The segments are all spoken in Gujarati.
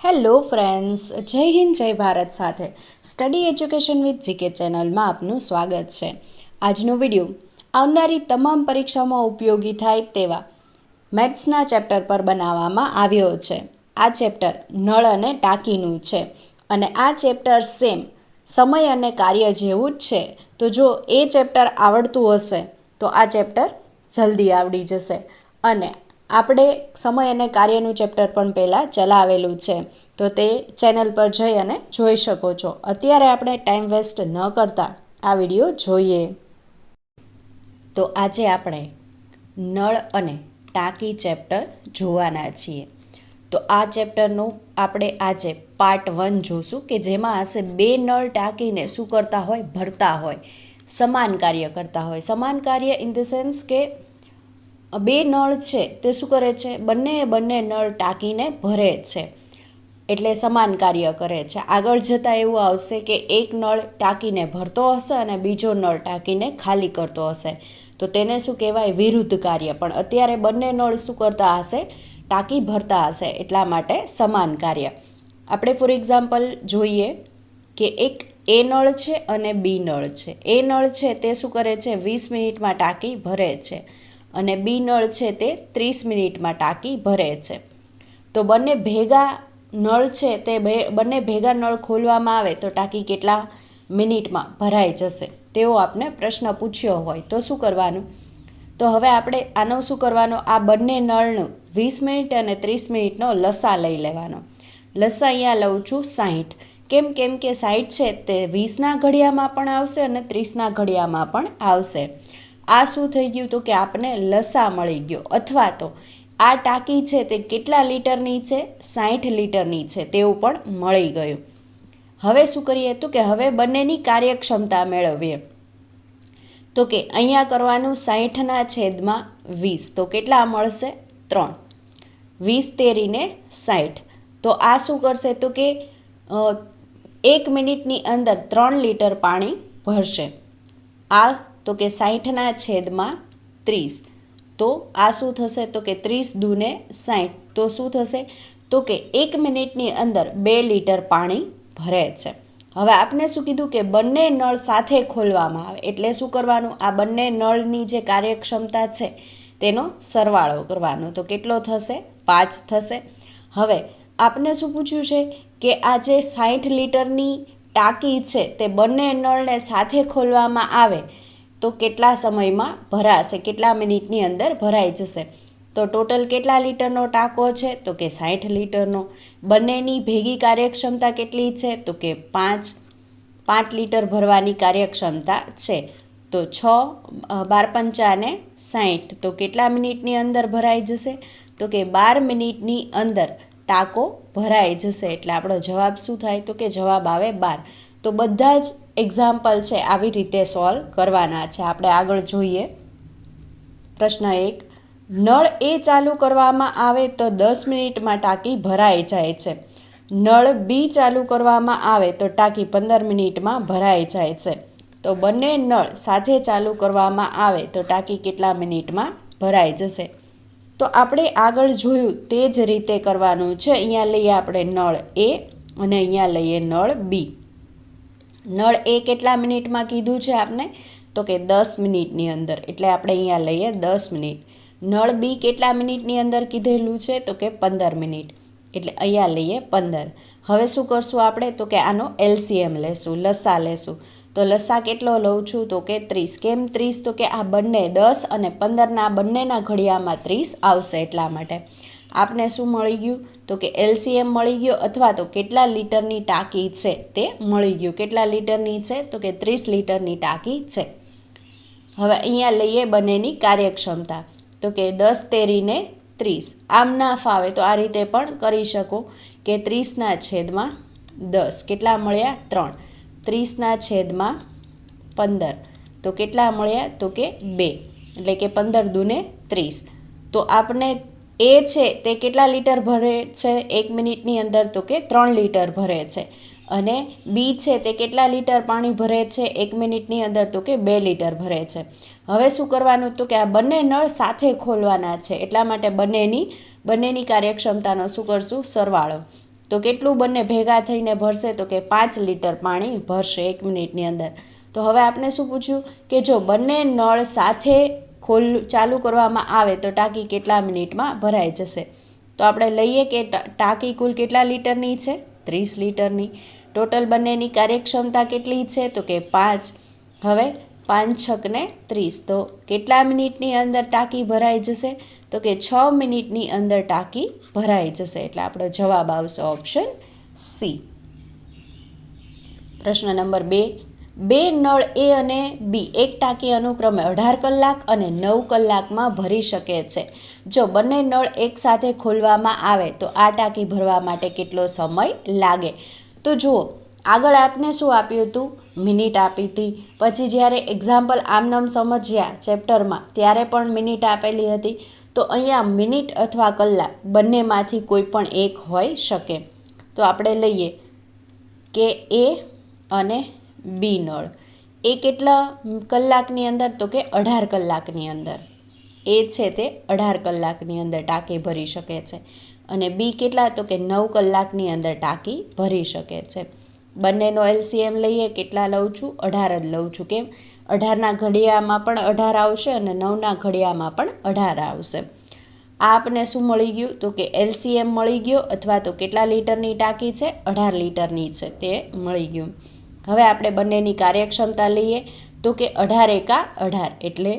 હેલો ફ્રેન્ડ્સ, જય હિન્દ જય ભારત સાથે સ્ટડી એજ્યુકેશન વિથ જીકે ચેનલમાં આપનું સ્વાગત છે. આજનો વિડીયો આવનારી તમામ પરીક્ષામાં ઉપયોગી થાય તેવા મેથ્સના ચેપ્ટર પર બનાવવામાં આવ્યો છે. આ ચેપ્ટર નળ અને ટાંકીનું છે અને આ ચેપ્ટર સેમ સમય અને કાર્ય જેવું જ છે. તો જો એ ચેપ્ટર આવડતું હશે તો આ ચેપ્ટર જલ્દી આવડી જશે. અને આપણે સમય અને કાર્યનું ચેપ્ટર પણ પહેલાં ચલાવેલું છે, તો તે ચેનલ પર જઈ અને જોઈ શકો છો. અત્યારે આપણે ટાઈમ વેસ્ટ ન કરતા આ વિડીયો જોઈએ. તો આજે આપણે નળ અને ટાંકી ચેપ્ટર જોવાના છીએ. તો આ ચેપ્ટરનું આપણે આજે પાર્ટ 1 જોશું કે જેમાં હશે બે નળ ટાંકીને શું કરતા હોય, ભરતા હોય, સમાન કાર્ય કરતા હોય. સમાન કાર્ય ઇન ધ સેન્સ કે બે નળ છે તે શું કરે છે, બંને નળ ટાંકીને ભરે છે, એટલે સમાન કાર્ય કરે છે. આગળ જતાં એવું આવશે કે એક નળ ટાંકીને ભરતો હશે અને બીજો નળ ટાંકીને ખાલી કરતો હશે, તો તેને શું કહેવાય, વિરુદ્ધ કાર્ય. પણ અત્યારે બંને નળ શું કરતા હશે, ટાંકી ભરતા હશે, એટલા માટે સમાન કાર્ય. આપણે ફોર એક્ઝામ્પલ જોઈએ કે એક એ નળ છે અને બી નળ છે. એ નળ છે તે શું કરે છે, 20 મિનિટમાં ટાંકી ભરે છે અને બી નળ છે તે 30 મિનિટમાં ટાંકી ભરે છે. તો બંને ભેગા નળ છે તે બંને ભેગા નળ ખોલવામાં આવે તો ટાંકી કેટલા મિનિટમાં ભરાઈ જશે, તેવો આપણે પ્રશ્ન પૂછ્યો હોય તો શું કરવાનું. તો હવે આપણે આનો શું કરવાનો, આ બંને નળનું 20 મિનિટ અને 30 મિનિટનો લસા લઈ લેવાનો. લસા અહીંયા લઉં છું 60. કેમ કે 60 છે તે 20ના ઘડિયામાં પણ આવશે અને 30ના ઘડિયામાં પણ આવશે. આ શું થઈ ગયું, તો કે આપણે લસા મળી ગયો. અથવા તો આ ટાંકી છે તે કેટલા લીટરની છે, 60 લીટરની છે, તેવું પણ મળી ગયું. હવે શું કરીએ, તો કે હવે બંનેની કાર્યક્ષમતા મેળવીએ. તો કે અહીંયા કરવાનું 60ના છેદમાં 20, તો કેટલા મળશે, 3. 20 તેરીને 60. તો આ શું કરશે, તો કે 1 મિનિટની અંદર 3 લીટર પાણી ભરશે. આ તો કે 60ના છેદમાં 30. તો આ શું થશે, તો કે 30 દૂને 60. તો શું થશે, તો કે 1 મિનિટની અંદર 2 લીટર પાણી ભરે છે. હવે આપણે શું કીધું કે બંને નળ સાથે ખોલવામાં આવે, એટલે શું કરવાનું, આ બંને નળની જે કાર્યક્ષમતા છે તેનો સરવાળો કરવાનો. તો કેટલો થશે, 5 થશે. હવે આપણે શું પૂછ્યું છે કે આ જે 60 લીટરની ટાંકી છે તે બંને નળને સાથે ખોલવામાં આવે તો કેટલા સમયમાં ભરાશે, કેટલા મિનિટની અંદર ભરાઈ જશે. તો ટોટલ કેટલા લીટરનો ટાંકો છે, તો કે 60 લીટરનો. બંનેની ભેગી કાર્યક્ષમતા કેટલી છે, તો કે 5 લીટર ભરવાની કાર્યક્ષમતા છે. તો 6 12 × 5 = 60. તો કેટલા મિનિટની અંદર ભરાઈ જશે, તો કે 12 મિનિટની અંદર ટાંકો ભરાઈ જશે. એટલે આપણો જવાબ શું થાય, તો કે જવાબ આવે 12. તો બધા જ એક્ઝામ્પલ છે આવી રીતે સોલ્વ કરવાના છે. આપણે આગળ જોઈએ. પ્રશ્ન 1, નળ એ ચાલુ કરવામાં આવે તો 10 મિનિટમાં ટાંકી ભરાઈ જાય છે. નળ બી ચાલુ કરવામાં આવે તો ટાંકી 15 મિનિટમાં ભરાઈ જાય છે. તો બંને નળ સાથે ચાલુ કરવામાં આવે તો ટાંકી કેટલા મિનિટમાં ભરાઈ જશે. તો આપણે આગળ જોયું તે જ રીતે કરવાનું છે. અહીંયા લઈએ આપણે નળ એ અને અહીંયા લઈએ નળ બી. નળ એ કેટલા મિનિટમાં કીધું છે આપણે, તો કે 10 મિનિટની અંદર, એટલે આપણે અહીંયા લઈએ 10 મિનિટ. નળ બી કેટલા મિનિટની અંદર કીધેલું છે, તો કે 15 મિનિટ, એટલે અહીંયા લઈએ 15. હવે શું કરશું આપણે, તો કે આનો LCM લેશું, લસા લેશું. તો લસા કેટલો લઉં છું, તો કે 30. કેમ 30, તો કે આ બંને 10 અને 15ના બંનેના ઘડિયામાં 30 આવશે, એટલા માટે. આપને શું મળી ગયું, તો કે LCM મળી ગયો, અથવા તો કેટલા લીટરની ટાંકી છે તે મળી ગયું. કેટલા લીટરની છે, તો કે 30 લીટરની ટાંકી છે. હવે અહીંયા લઈએ બંનેની કાર્યક્ષમતા. તો કે 10 તેરીને 30. આમ ના ફાવે તો આ રીતે પણ કરી શકો કે 30ના છેદમાં 10 કેટલા મળ્યા, 3. 30ના છેદમાં 15 તો કેટલા મળ્યા, તો કે 2, એટલે કે 15 દૂને 30. તો આપણે એ છે તે કેટલા લીટર ભરે છે 1 મિનિટની અંદર, તો કે 3 લીટર ભરે છે. અને બી છે તે કેટલા લીટર પાણી ભરે છે 1 મિનિટની અંદર, તો કે 2 લીટર ભરે છે. હવે શું કરવાનું, તો કે આ બંને નળ સાથે ખોલવાના છે, એટલા માટે બંનેની કાર્યક્ષમતાનો શું કરશું, સરવાળો. તો કેટલું બંને ભેગા થઈને ભરશે તો કે 5 લીટર પાણી ભરશે 1 મિનિટની અંદર. તો હવે આપણે શું પૂછ્યું કે જો બંને નળ સાથે ચાલુ કરવામાં આવે તો ટાંકી કેટલા મિનિટમાં ભરાઈ જશે. તો આપણે લઈએ કે ટાંકી કુલ કેટલા લીટરની છે? 30 લીટરની. ટોટલ બંનેની કાર્યક્ષમતા કેટલી છે તો કે 5. હવે 5 છક ને 30, તો કેટલા મિનિટની અંદર ટાંકી ભરાઈ જશે તો કે 6 મિનિટની અંદર ટાંકી ભરાઈ જશે. એટલે આપણો જવાબ આવશે ઓપ્શન સી. પ્રશ્ન નંબર 2. બે નળ એ અને બી એક ટાંકી અનુક્રમે 18 કલાક અને 9 કલાકમાં ભરી શકે છે. જો બંને નળ એકસાથે ખોલવામાં આવે તો આ ટાંકી ભરવા માટે કેટલો સમય લાગે? તો જુઓ, આગળ આપને શું આપ્યું હતું? મિનિટ આપી હતી. પછી જ્યારે એક્ઝામ્પલ આમનામ સમજ્યા ચેપ્ટરમાં ત્યારે પણ મિનિટ આપેલી હતી. તો અહીંયા મિનિટ અથવા કલાક બંનેમાંથી કોઈ પણ એક હોઈ શકે. તો આપણે લઈએ કે એ અને બી નળ. એ કેટલા કલાકની અંદર તો કે 18 કલાકની અંદર. એ છે તે 18 કલાકની અંદર ટાંકી ભરી શકે છે. અને બી કેટલા તો કે 9 કલાકની અંદર ટાંકી ભરી શકે છે. બંનેનો એલસીએમ લઈએ, કેટલા લઉં છું? 18 જ લઉં છું. કેમ? 18ના ઘડિયામાં પણ 18 આવશે અને 9ના ઘડિયામાં પણ 18 આવશે. આ આપને શું મળી ગયું તો કે એલસીએમ મળી ગયો, અથવા તો કેટલા લીટરની ટાંકી છે? 18 લીટરની છે તે મળી ગયું. હવે આપણે બંનેની કાર્યક્ષમતા લઈએ તો કે 18 એકા 18, એટલે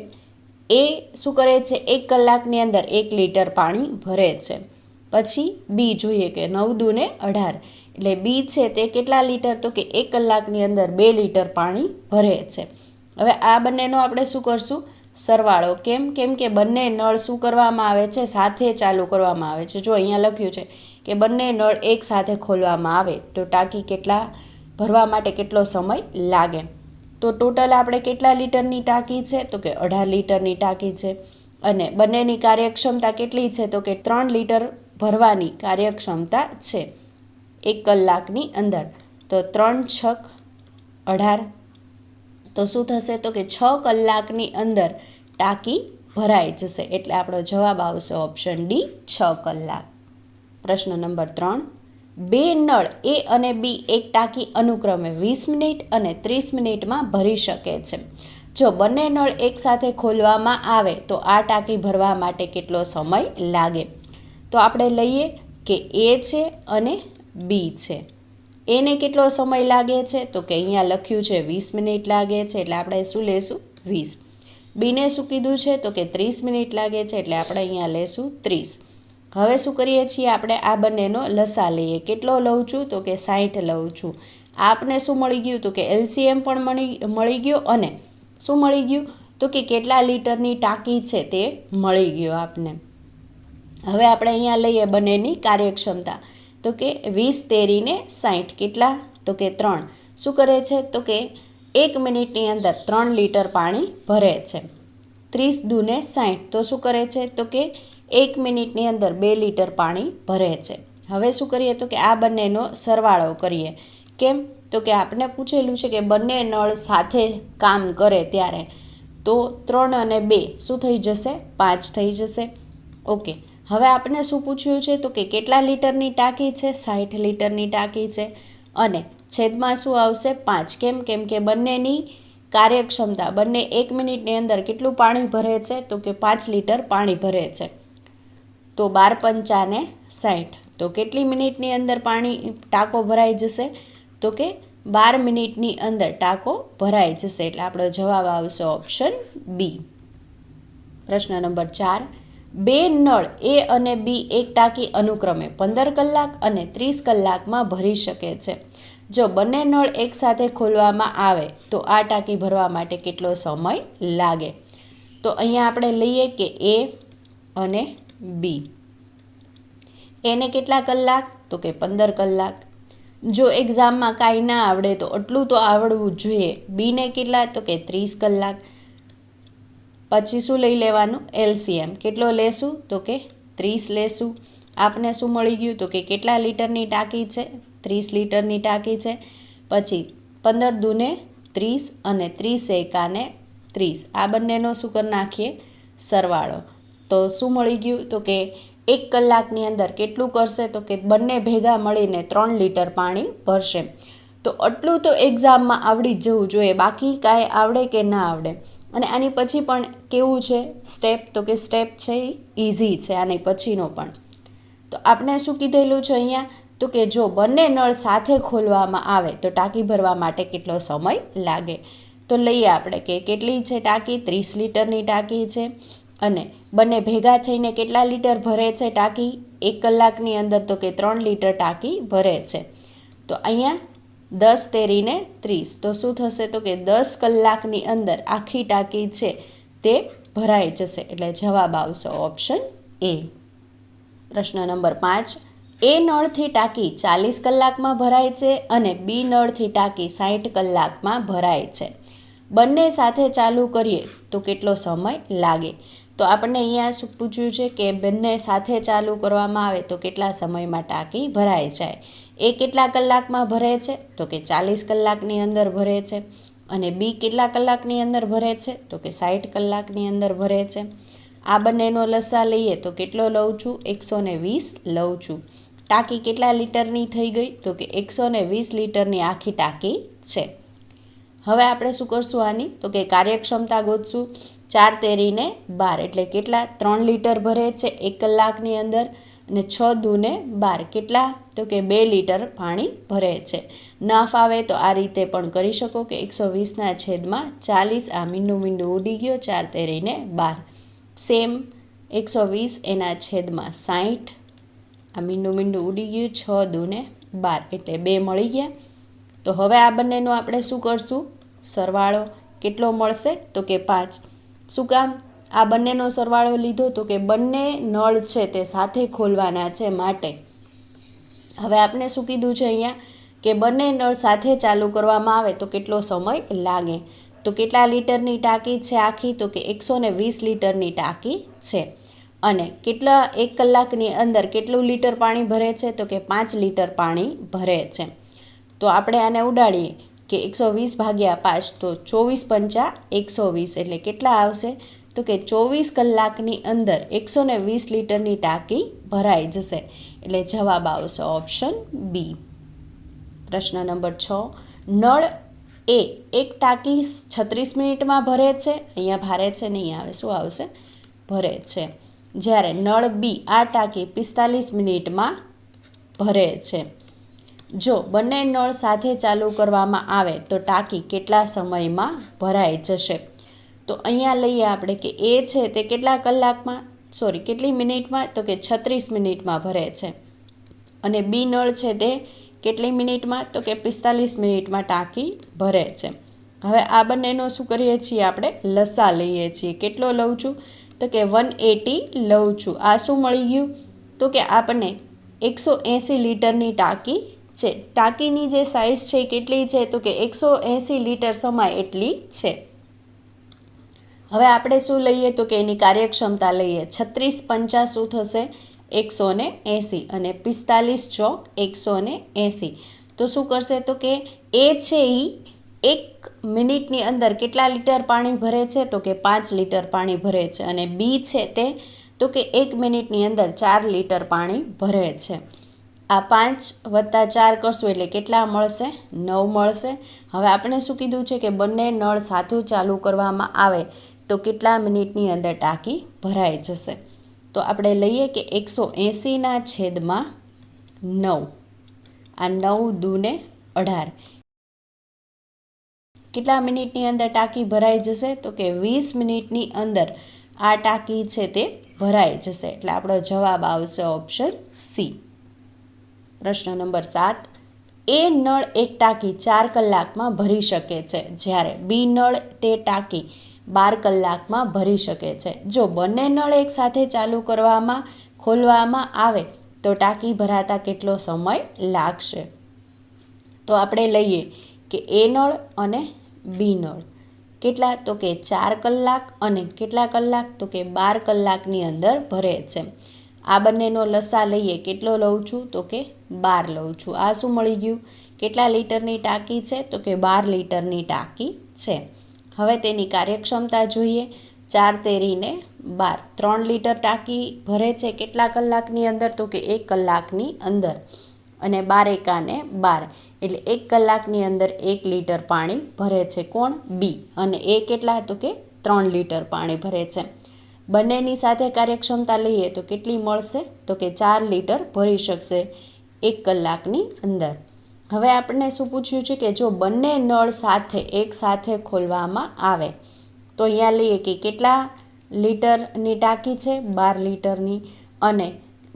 એ શું કરે છે? 1 કલાકની અંદર 1 લીટર પાણી ભરે છે. પછી બી જોઈએ કે 9 દૂને 18, એટલે બી છે તે કેટલા લીટર તો કે 1 કલાકની અંદર 2 લીટર પાણી ભરે છે. હવે આ બંનેનો આપણે શું કરશું? સરવાળો. કેમ? કેમ કે બંને નળ શું કરવામાં આવે છે? સાથે ચાલુ કરવામાં આવે છે. જો અહીંયા લખ્યું છે કે બંને નળ એક સાથે ખોલવામાં આવે તો ટાંકી કેટલા ભરવા માટે કેટલો સમય લાગે. તો ટોટલ આપણે કેટલા લીટરની ટાંકી છે તો કે 18 લીટરની ટાંકી છે. અને બંનેની કાર્યક્ષમતા કેટલી છે તો કે 3 લીટર ભરવાની કાર્યક્ષમતા છે 1 કલાકની અંદર. તો 3 છક 18, તો શું થશે તો કે 6 કલાકની અંદર ટાંકી ભરાઈ જશે. એટલે આપણો જવાબ આવશે ઓપ્શન ડી, 6 કલાક. પ્રશ્ન નંબર 3. બે નળ એ અને બી એક ટાંકી અનુક્રમે 20 મિનિટ અને 30 મિનિટમાં ભરી શકે છે. જો બંને નળ એકસાથે ખોલવામાં આવે તો આ ટાંકી ભરવા માટે કેટલો સમય લાગે? તો આપણે લઈએ કે એ છે અને બી છે. એને કેટલો સમય લાગે છે તો કે અહીંયા લખ્યું છે 20 મિનિટ લાગે છે, એટલે આપણે શું લેશું? 20. બીને શું કીધું છે તો કે 30 મિનિટ લાગે છે, એટલે આપણે અહીંયા લેશું 30. હવે શું કરીએ છીએ? આપણે આ બંનેનો લસા લઈએ. કેટલો લઉં છું તો કે 60 લઉં છું. આપને શું મળી ગયું તો કે એલસીએમ પણ મળી ગયો, અને શું મળી ગયું તો કે કેટલા લીટરની ટાંકી છે તે મળી ગયો આપને. હવે આપણે અહીંયા લઈએ બંનેની કાર્યક્ષમતા. તો કે 20 તેરીને 60, કેટલા તો કે 3. શું કરે છે તો કે 1 મિનિટની અંદર 3 લીટર પાણી ભરે છે. 30 દૂને 60, તો શું કરે છે તો કે 1 મિનિટની અંદર 2 લીટર પાણી ભરે છે. હવે શું કરીએ તો કે આ બંનેનો સરવાળો કરીએ. કેમ? તો કે આપણે પૂછેલું છે કે બંને નળ સાથે કામ કરે ત્યારે. તો 3 અને 2 શું થઈ જશે? 5 થઈ જશે. ઓકે. હવે આપણે શું પૂછ્યું છે તો કે કેટલા લીટરની ટાંકી છે? 60 લીટરની ટાંકી છે. અને છેદમાં શું આવશે? 5. કેમ? કેમ કે બંનેની કાર્યક્ષમતા, બંને 1 મિનિટની અંદર કેટલું પાણી ભરે છે તો કે 5 લીટર પાણી ભરે છે. તો 12 પંચાને 60, તો કેટલી મિનિટની અંદર ટાંકો ભરાઈ જશે તો કે 12 મિનિટની અંદર ટાંકો ભરાઈ જશે. એટલે આપણો જવાબ આવશે ઓપ્શન બી. પ્રશ્ન નંબર 4. બે નળ એ અને બી એક ટાંકી અનુક્રમે 15 કલાક અને 30 કલાકમાં ભરી શકે છે. જો બંને નળ એકસાથે ખોલવામાં આવે તો આ ટાંકી ભરવા માટે કેટલો સમય લાગે? તો અહીંયા આપણે લઈએ કે એ અને બી. એને કેટલા કલાક તો કે 15 કલાક. જો એક્ઝામમાં કાંઈ ના આવડે તો આટલું તો આવડવું જ જોઈએ. બીને કેટલા તો કે 30 કલાક. પછી શું લઈ લેવાનું? એલસીએમ. કેટલો લેશું તો કે 30 લેશું. આપને શું મળી ગયું તો કે કેટલા લીટરની ટાંકી છે? 30 લીટરની ટાંકી છે. પછી 15 દૂને 30 અને 30 એકાને 30. આ બંનેનો શું કરી નાખીએ? સરવાળો. તો શું મળી ગયું તો કે 1 કલાકની અંદર કેટલું કરશે તો કે બંને ભેગા મળીને 3 લીટર પાણી ભરશે. તો આટલું તો એક્ઝામમાં આવડી જ જવું જોઈએ, બાકી કાંઈ આવડે કે ના આવડે. અને આની પછી પણ કેવું છે સ્ટેપ, તો કે સ્ટેપ છે એ ઇઝી છે આની પછીનો પણ. તો આપણે શું કીધેલું છે અહીંયા, તો કે જો બંને નળ સાથે ખોલવામાં આવે તો ટાંકી ભરવા માટે કેટલો સમય લાગે. તો લઈએ આપણે કે કેટલી છે ટાંકી, 30 લીટરની ટાંકી છે. અને બંને ભેગા થઈને કેટલા લીટર ભરે છે ટાંકી 1 કલાકની અંદર, તો કે 3 લીટર ટાંકી ભરે છે. તો અહીંયા 10 તેરીને 30, તો શું થશે તો કે 10 કલાકની અંદર આખી ટાંકી છે તે ભરાઈ જશે. એટલે જવાબ આવશે ઓપ્શન એ. પ્રશ્ન નંબર 5, એ નળથી ટાંકી 40 કલાકમાં ભરાય છે અને બી નળથી ટાંકી 60 કલાકમાં ભરાય છે. બંને સાથે ચાલુ કરીએ તો કેટલો સમય લાગે. તો આપણને અહીંયા શું પૂછ્યું છે કે બંને સાથે ચાલુ કરવામાં આવે તો કેટલા સમયમાં ટાંકી ભરાઈ જાય. એ કેટલા કલાકમાં ભરે છે તો કે 40 કલાકની અંદર ભરે છે. અને બી કેટલા કલાકની અંદર ભરે છે તો કે 60 કલાકની અંદર ભરે છે. આ બંનેનો લસા લઈએ તો કેટલો લઉં છું, 120 લઉં છું. ટાંકી કેટલા લીટરની થઈ ગઈ તો કે 120 લીટરની આખી ટાંકી છે. હવે આપણે શું કરશું આની, તો કે કાર્યક્ષમતા ગોતશું. 4 તેરીને 12 એટલે કેટલા, 3 લીટર ભરે છે 1 કલાકની અંદર. અને 6 દૂને 12 કેટલા, તો કે 2 લીટર પાણી ભરે છે. ના ફાવે તો આ રીતે પણ કરી શકો કે 120/40, આ મીંડું મીંડું ઉડી ગયો, 4 તેરીને 12. સેમ 120/60, આ મીંડું મીંડું ઉડી ગયું, 6 દૂને 12 એટલે 2 મળી ગયા. તો હવે આ બંનેનો આપણે શું કરશું, સરવાળો કેટલો મળશે તો કે 5. શું કામ આ બંનેનો સરવાળો લીધો તો કે બંને નળ છે તે સાથે ખોલવાના છે માટે. હવે આપણે શું કીધું છે અહીંયા કે બંને નળ સાથે ચાલુ કરવામાં આવે તો કેટલો સમય લાગે. તો કેટલા લીટરની ટાંકી છે આખી, તો કે 120 લીટરની ટાંકી છે. અને કેટલા 1 કલાકની અંદર કેટલું લીટર પાણી ભરે છે તો કે 5 લીટર પાણી ભરે છે. તો આપણે આને ઉડાડીએ કે 120/5, તો 24×5 120 એટલે કેટલા આવશે તો કે 24 કલાકની અંદર 120 લીટરની ટાંકી ભરાઈ જશે. એટલે જવાબ આવશે ઓપ્શન બી. પ્રશ્ન નંબર 6, નળ એ એક ટાંકી 36 મિનિટમાં ભરે છે, અહીંયા ભારે છે નહીં આવે, શું આવશે ભરે છે. જ્યારે નળ બી આ ટાંકી 45 મિનિટમાં ભરે છે. જો બંને નળ સાથે ચાલુ કરવામાં આવે તો ટાંકી કેટલા સમયમાં ભરાઈ જશે. તો અહીંયા લઈએ આપણે કે એ છે તે કેટલા કલાકમાં, કેટલી મિનિટમાં, તો કે 36 મિનિટમાં ભરે છે. અને બી નળ છે તે કેટલી મિનિટમાં, તો કે 45 મિનિટમાં ટાંકી ભરે છે. હવે આ બંનેનો શું કરીએ છીએ આપણે, લસા લઈએ છીએ. કેટલો લઉં છું તો કે 180 લઉં છું. આ શું મળી ગયું તો કે આપણને 180 લીટરની ટાંકી છે. ટાંકીની જે સાઇઝ છે એ કેટલી છે તો કે 180 લીટર સમાય એટલી છે. હવે આપણે શું લઈએ તો કે એની કાર્યક્ષમતા લઈએ. 36×5 શું થશે 180 અને 45 ચોક 180. તો શું કરશે તો કે એ છે એ 1 મિનિટની અંદર કેટલા લીટર પાણી ભરે છે તો કે 5 લીટર પાણી ભરે છે. અને બી છે તે તો કે 1 મિનિટની અંદર 4 લીટર પાણી ભરે છે. આ 5 + 4 કરશું એટલે કેટલા મળશે, 9 મળશે. હવે આપણે શું કીધું છે કે બંને નળ સાથે ચાલુ કરવામાં આવે તો કેટલા મિનિટની અંદર ટાંકી ભરાઈ જશે. તો આપણે લઈએ કે 180/9, આ 9 દૂને 18 કેટલા મિનિટની અંદર ટાંકી ભરાઈ જશે તો કે 20 મિનિટની અંદર આ ટાંકી છે તે ભરાઈ જશે. એટલે આપણો જવાબ આવશે ઓપ્શન સી. પ્રશ્ન નંબર 7, એ નળ એક ટાંકી 4 કલાકમાં ભરી શકે છે, જ્યારે બી નળ તે ટાંકી 12 કલાકમાં ભરી શકે છે. જો બંને નળ એકસાથે ચાલુ ખોલવામાં આવે તો ટાંકી ભરાતા કેટલો સમય લાગશે. તો આપણે લઈએ કે એ નળ અને બી નળ કેટલા તો કે 4 કલાક અને કેટલા કલાક તો કે 12 કલાકની અંદર ભરે છે. આ બંનેનો લસા લઈએ, કેટલો લઉં છું તો કે 12 લઉં છું. આ શું મળી ગયું, કેટલા લીટરની ટાંકી છે તો કે 12 લીટરની ટાંકી છે. હવે તેની કાર્યક્ષમતા જોઈએ 4 તેરીને 12, 3 લીટર ટાંકી ભરે છે કેટલા કલાકની અંદર? તો કે 1 કલાકની અંદર. અને 12 એકાને 12, એટલે 1 કલાકની અંદર 1 લીટર પાણી ભરે છે. કોણ? બી. અને એ કેટલા? તો કે 3 લીટર પાણી ભરે છે. બંનેની સાથે કાર્યક્ષમતા લઈએ તો કેટલી મળશે? તો કે 4 લીટર ભરી શકશે 1 કલાકની અંદર. હવે આપણને શું પૂછ્યું છે કે જો બંને નળ સાથે એક સાથે ખોલવામાં આવે તો અહીંયા લઈએ કે કેટલા લીટરની ટાંકી છે? 12 લીટરની. અને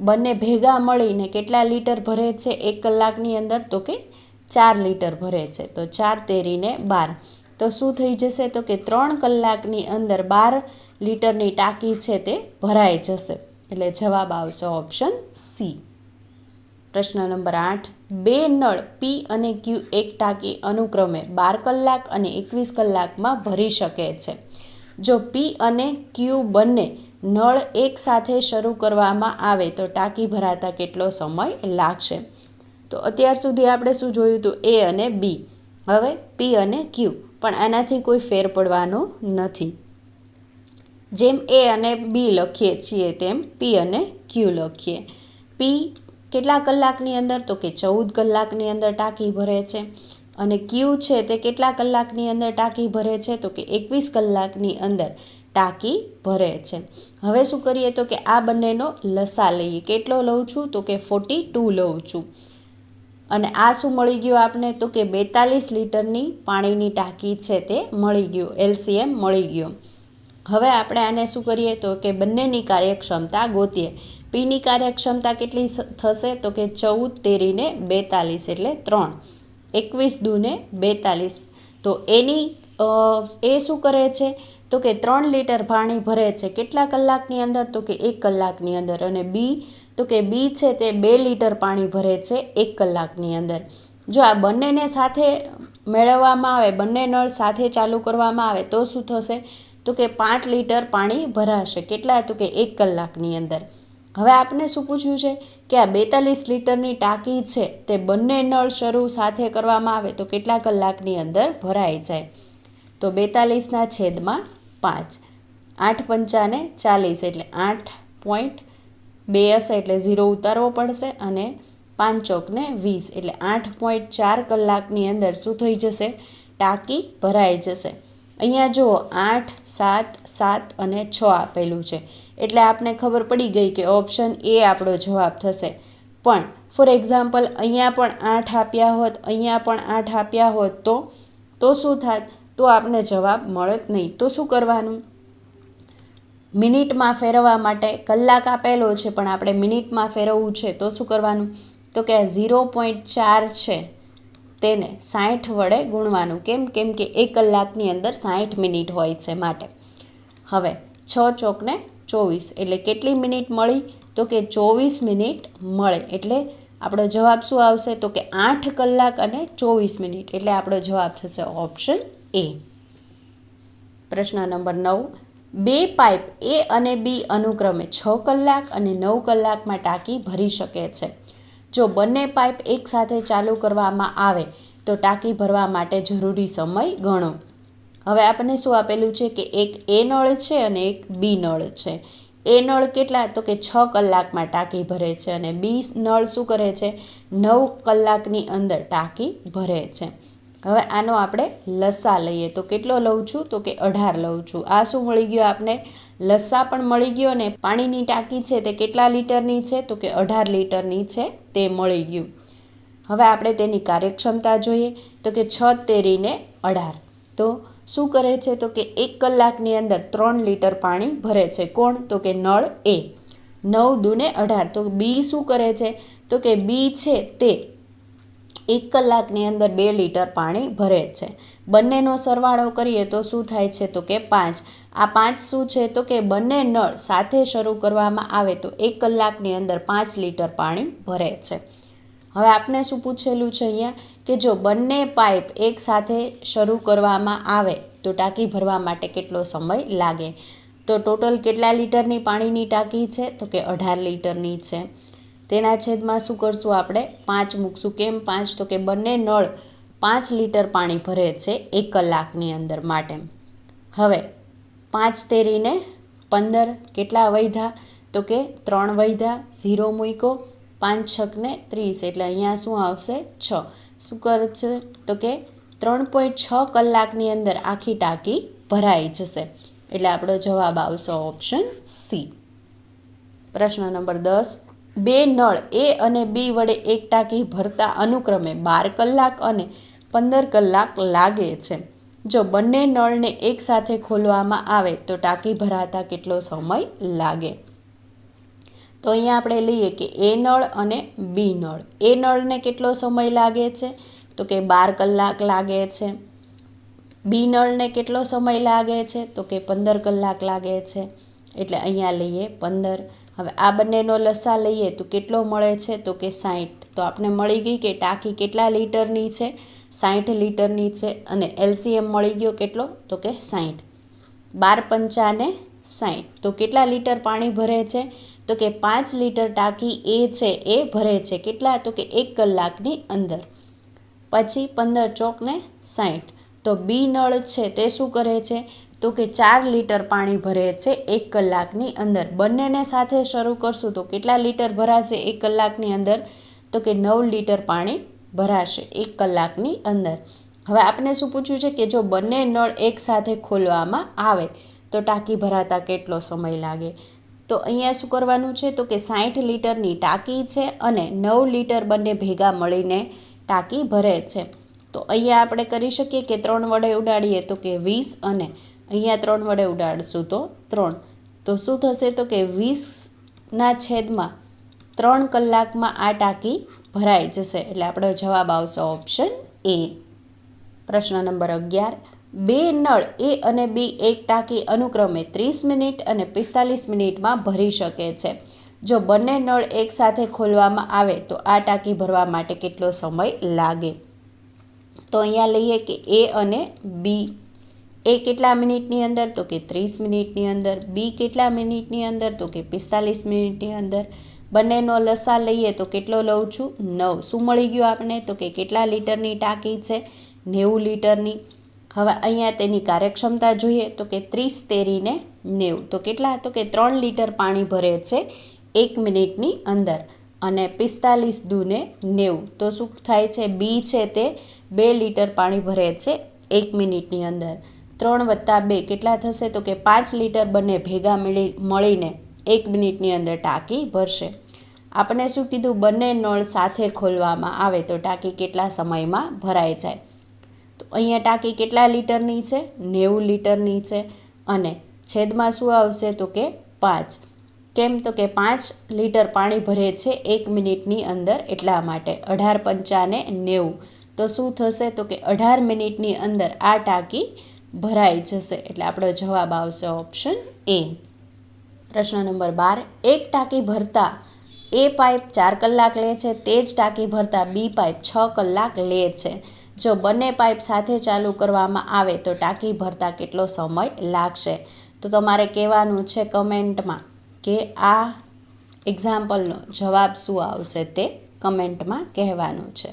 બંને ભેગા મળીને કેટલા લીટર ભરે છે 1 કલાકની અંદર? તો કે 4 લીટર ભરે છે. તો 4 તેરીને 12, તો શું થઈ જશે? તો કે 3 કલાકની અંદર 12 લીટરની ટાંકી છે તે ભરાઈ જશે. એટલે જવાબ આવશે ઓપ્શન સી. પ્રશ્ન નંબર 8, બે નળ પી અને ક્યુ એક ટાંકી અનુક્રમે 12 કલાક અને 21 કલાકમાં ભરી શકે છે. જો પી અને ક્યુ બંને નળ એક સાથે શરૂ કરવામાં આવે તો ટાંકી ભરાતા કેટલો સમય લાગશે? તો અત્યાર સુધી આપણે શું જોયું હતું? એ અને બી. હવે પી અને ક્યુ, પણ આનાથી કોઈ ફેર પડવાનો નથી. જેમ એ અને બી લખીએ છીએ તેમ પી અને ક્યુ લખીએ. પી કેટલા કલાકની અંદર? તો કે 14 કલાકની અંદર ટાંકી ભરે છે. અને ક્યુ છે તે કેટલા કલાકની અંદર ટાંકી ભરે છે? તો કે 21 કલાકની અંદર ટાંકી ભરે છે. હવે શું કરીએ? તો કે આ બંનેનો લસા લઈએ. કેટલો લઉં છું? તો કે 42 લઉં છું. અને આ શું મળી ગયું આપને? તો કે 42 લીટરની પાણીની ટાંકી છે તે મળી ગયું, એલસીએમ મળી ગયો. હવે આપણે આને શું કરીએ? તો કે બંનેની કાર્યક્ષમતા ગોતીએ. પીની કાર્યક્ષમતા કેટલી થશે? તો કે 14 તેરીને 42, એટલે 3. 21 દૂને 42. તો એ શું કરે છે? તો કે 3 લીટર પાણી ભરે છે કેટલા કલાકની અંદર? તો કે 1 કલાકની અંદર. અને બી, તો કે બી છે તે 2 લીટર પાણી ભરે છે 1 કલાકની અંદર. જો આ બંનેને સાથે મેળવવામાં આવે, બંને નળ સાથે ચાલુ કરવામાં આવે તો શું થશે? તો કે 5 લીટર પાણી ભરાશે. કેટલા? તો કે 1 કલાકની અંદર. હવે આપને શું પૂછ્યું છે કે આ 42 લીટરની ટાંકી છે તે બંને નળ શરૂ સાથે કરવામાં આવે તો કેટલા કલાકની અંદર ભરાઈ જાય? તો 42 / 5, 8 પંચાને 40, એટલે 8.2 હશે, એટલે 0 ઉતારવો પડશે. અને 5 ચોકને 20, એટલે 8.4 કલાકની અંદર શું થઈ જશે? ટાંકી ભરાઈ જશે. અહીંયા જુઓ 8, 7, 7 અને 6 આપેલું છે, એટલે આપને ખબર પડી ગઈ કે ઓપ્શન એ આપણો જવાબ થશે. પણ ફોર એક્ઝામ્પલ અહીંયા પણ 8 આપ્યા હોત, અહીંયા પણ 8 આપ્યા હોત તો શું થાત? તો આપને જવાબ મળત નહીં. તો શું કરવાનું? મિનિટમાં ફેરવવા માટે કલાક આપેલો છે પણ આપણે મિનિટમાં ફેરવવું છે તો શું કરવાનું? તો કે 0.4 છે તેને 60 વડે ગુણવાનું. કેમ કે 1 કલાકની અંદર 60 મિનિટ હોય છે માટે. હવે 6 ચોકને 24, એટલે કેટલી મિનિટ મળી? તો કે 24 મિનિટ મળે. એટલે આપણો જવાબ શું આવશે? તો કે 8 કલાક અને 24 મિનિટ. એટલે આપણો જવાબ થશે ઓપ્શન એ. પ્રશ્ન નંબર 9, બે પાઇપ એ અને બી અનુક્રમે 6 કલાક અને 9 કલાકમાં ટાંકી ભરી શકે છે. જો બંને પાઇપ એકસાથે ચાલુ કરવામાં આવે તો ટાંકી ભરવા માટે જરૂરી સમય ગણો. હવે આપણને શું આપેલું છે કે એક એ નળ છે અને એક બી નળ છે. એ નળ કેટલા? તો કે 6 કલાકમાં ટાંકી ભરે છે. અને બી નળ શું કરે છે? 9 કલાકની અંદર ટાંકી ભરે છે. હવે આનો આપણે લસા લઈએ. તો કેટલો લઉં છું? તો કે 18 લઉં છું. આ શું મળી ગયું આપને? લસા પણ મળી ગયો. અને પાણીની ટાંકી છે તે કેટલા લીટરની છે? તો કે 18 લીટરની છે તે મળી ગયું. હવે આપણે તેની કાર્યક્ષમતા જોઈએ. તો કે 6 તેરીને 18. તો શું કરે છે? તો કે 1 કલાકની અંદર 3 લીટર પાણી ભરે છે. કોણ? તો કે નળ એ. 9 દૂને 18. તો બી શું કરે છે? તો કે બી છે તે 1 કલાકની અંદર 2 લીટર પાણી ભરે છે. બંનેનો સરવાળો કરીએ તો શું થાય છે? તો કે 5. આ 5 શું છે? તો કે બંને નળ સાથે શરૂ કરવામાં આવે તો 1 કલાકની અંદર 5 લીટર પાણી ભરે છે. હવે આપને શું પૂછેલું છે અહીંયા કે જો બંને પાઇપ એક સાથે શરૂ કરવામાં આવે તો ટાંકી ભરવા માટે કેટલો સમય લાગે? તો ટોટલ કેટલા લીટરની પાણીની ટાંકી છે? તો કે 18 લીટરની છે. તેના છેદમાં શું કરશું આપણે? 5 મૂકશું. કેમ 5? તો કે બંને નળ 5 લીટર પાણી ભરે છે 1 કલાકની અંદર માટે. હવે 5 તેરીને 15 કેટલા વધ્યા? તો કે 3 વધ્યા, 0 મૂક્યો, 5 છકને 30 એટલે અહીંયા શું આવશે? 6. શું કરશે? તો કે 3.6 કલાકની અંદર આખી ટાંકી ભરાઈ જશે. એટલે આપણો જવાબ આવશે ઓપ્શન સી. પ્રશ્ન નંબર 10. બે નળ એ અને બી વડે એક ટાંકી ભરતા અનુક્રમે 12 કલાક અને 15 કલાક લાગે છે. જો બંને નળને એકસાથે ખોલવામાં આવે તો ટાંકી ભરાતા કેટલો સમય લાગે? તો અહીંયા આપણે લઈએ કે એ નળ અને બી નળ. એ નળને કેટલો સમય લાગે છે? તો કે 12 કલાક લાગે છે. બી નળને કેટલો સમય લાગે છે? તો કે 15 કલાક લાગે છે. એટલે અહીંયા લઈએ 15. હવે આ બંનેનો લસા લઈએ તો કેટલો મળે છે? તો કે 60. તો આપણે મળી ગઈ કે ટાંકી કેટલા લીટરની છે? 60 લીટરની છે. અને એલસીએમ મળી ગયો કેટલો? તો કે 60. 12 પંચા ને 60. તો કેટલા લીટર પાણી ભરે છે? તો કે 5 લીટર ટાંકી એ છે એ ભરે છે. કેટલા? તો કે 1 કલાકની અંદર. પછી 15 ચોક ને 60. તો બી નળ છે તે શું કરે છે? તો કે 4 લીટર પાણી ભરે છે 1 કલાકની અંદર. બંનેને સાથે શરૂ કરશું તો કેટલા લીટર ભરાશે 1 કલાકની અંદર? તો કે 9 લીટર પાણી ભરાશે 1 કલાકની અંદર. હવે આપણે શું પૂછ્યું છે કે જો બંને નળ એકસાથે ખોલવામાં આવે તો ટાંકી ભરાતા કેટલો સમય લાગે? તો અહીંયા શું કરવાનું છે? તો કે 60 લીટરની ટાંકી છે અને 9 લીટર બંને ભેગા મળીને ટાંકી ભરે છે. તો અહીંયા આપણે કરી શકીએ કે 3 વડે ઉડાડીએ તો કે 20 અને અહીંયા 3 વડે ઉડાડશું તો 3. તો શું થશે? તો કે 20/3 કલાકમાં આ ટાંકી ભરાઈ જશે. એટલે આપણો જવાબ આવશે ઓપ્શન એ. પ્રશ્ન નંબર 11. બે નળ એ અને બી એક ટાંકી અનુક્રમે 30 મિનિટ અને 45 મિનિટમાં ભરી શકે છે. જો બંને નળ એકસાથે ખોલવામાં આવે તો આ ટાંકી ભરવા માટે કેટલો સમય લાગે? તો અહીંયા લઈએ કે એ અને બી. એ કેટલા મિનિટની અંદર? તો કે 30 મિનિટની અંદર. બી કેટલા મિનિટની અંદર? તો કે 45 મિનિટની અંદર. બંનેનો લસા લઈએ તો કેટલો લઉં છું? 9. શું મળી ગયું આપણે? તો કે કેટલા લીટરની ટાંકી છે? 90 લીટરની. હવે અહીંયા તેની કાર્યક્ષમતા જોઈએ તો કે 30 તેરીને 90. તો કેટલા? તો કે 3 લીટર પાણી ભરે છે 1 મિનિટની અંદર. અને 45 દૂને 90. તો શું થાય છે? બી છે તે 2 લીટર પાણી ભરે છે 1 મિનિટની અંદર. 3 + 2 કેટલા થશે? તો કે 5 લીટર બંને ભેગા મળીને 1 મિનિટની અંદર ટાંકી ભરશે. આપણે શું કીધું? બંને નળ સાથે ખોલવામાં આવે તો ટાંકી કેટલા સમયમાં ભરાઈ જાય? તો અહીંયા ટાંકી કેટલા લીટરની છે? 90 લીટરની છે. અને છેદમાં શું આવશે? તો કે 5. કેમ? તો કે 5 લીટર પાણી ભરે છે 1 મિનિટની અંદર એટલા માટે. 18 પંચા ને 90. તો શું થશે? તો કે 18 મિનિટની અંદર આ ટાંકી ભરાઈ જશે. એટલે આપણો જવાબ આવશે ઓપ્શન એ. પ્રશ્ન નંબર 12. એક ટાંકી ભરતા એ પાઇપ 4 કલાક લે છે તે જ ટાંકી ભરતા બી પાઇપ 6 કલાક લે છે. જો બંને પાઇપ સાથે ચાલુ કરવામાં આવે તો ટાંકી ભરતા કેટલો સમય લાગશે? તો તમારે કહેવાનું છે કમેન્ટમાં કે આ એક્ઝામ્પલનો જવાબ શું આવશે તે કમેન્ટમાં કહેવાનું છે.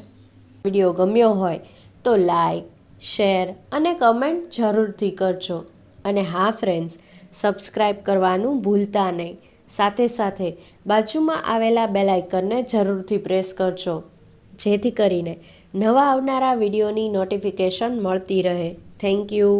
વિડીયો ગમ્યો હોય તો લાઈક, શેર અને કમેન્ટ જરૂરથી કરજો. અને હા ફ્રેન્ડ્સ, સબસ્ક્રાઈબ કરવાનું ભૂલતા નહીં. સાથે સાથે બાજુમાં આવેલા બેલ આઇકનને જરૂરથી પ્રેસ કરજો જેથી કરીને નવા આવનારા વિડીયોની નોટિફિકેશન મળતી રહે. Thank you.